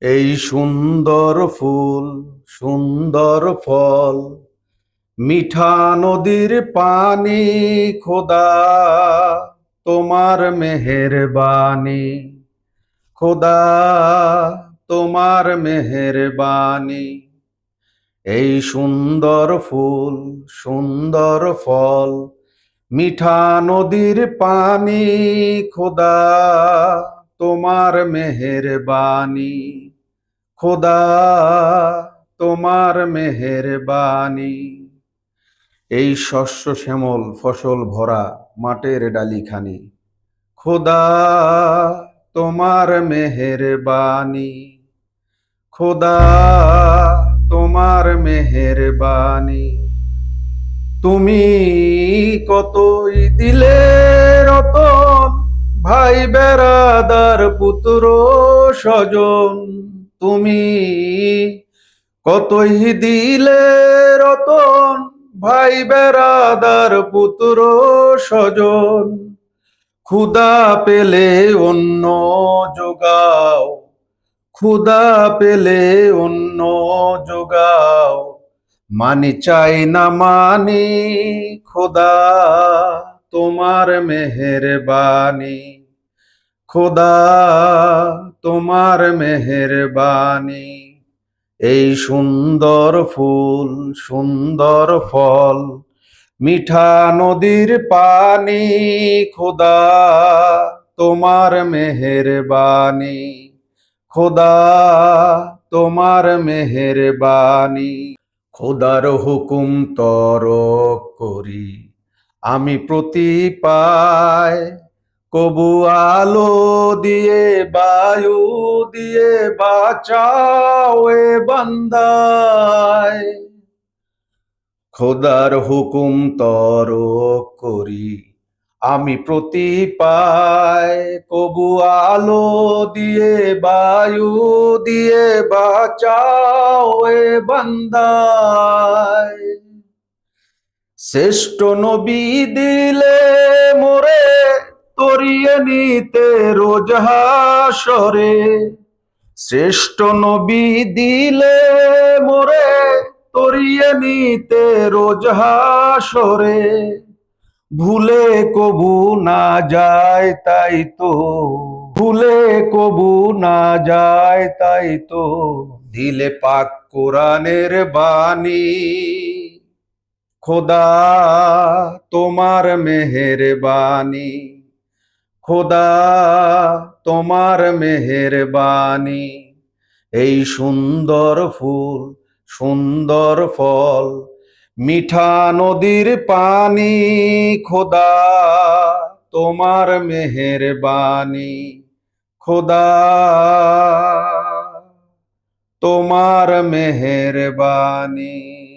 এই সুন্দর ফুল, সুন্দর ফল, মিঠা নদীর পানি, খোদা তোমার মেহেরবানি। খোদা তোমার মেহেরবানি। এই সুন্দর ফুল, সুন্দর ফল, মিঠা নদীর পানি, খোদা তোমার মেহেরবানি। খোদা তোমার মেহেরবানি। এই শস্য শ্যামল ফসল ভরা মাঠের ডালিখানি, খোদা তোমার মেহেরবানি। খোদা তোমার মেহেরবানি। তুমি কতই দিলে রতন, ভাই বেড়াদার পুত্র স্বজন। তুমি কতই দিলে রতন, ভাই বেড়াদার পুত্র স্বজন। ক্ষুধা পেলে অন্ন যোগাও, ক্ষুধা পেলে অন্ন যোগাও, মানি চাই না মানি, খোদা তোমার মেহেরবানি। খোদা তোমার মেহেরবানি। এই সুন্দর ফুল, সুন্দর ফল, মিঠা নদীর পানি, খোদা তোমার মেহেরবানি। খোদা তোমার মেহেরবানি। খোদার হুকুম তরক করি আমি প্রতি পায়, কবু আলো দিয়ে বায়ু দিয়ে বাঁচাও এ বান্দায়। খোদার হুকুম তরক করি আমি প্রতি পায়, কবু আলো দিয়ে বায়ু দিয়ে বাঁচাও এ বান্দায়। শ্রেষ্ঠ নবী দিলে মোরে তরিয়ে নিতে রোজ হাসরে। শ্রেষ্ঠ নবী দিলে মোরে তরিয়ে নিতে রোজ হাসরে। ভুলে কবু না যায় তাই তো, ভুলে কবু না যায় তাই তো, দিলে পাক কোরআনের বাণী। খোদা তোমার মেহেরবানি। খোদা তোমার মেহেরবানি। এই সুন্দর ফুল, সুন্দর ফল, মিঠা নদীর পানি, খোদা তোমার মেহেরবানি। খোদা তোমার মেহেরবানি।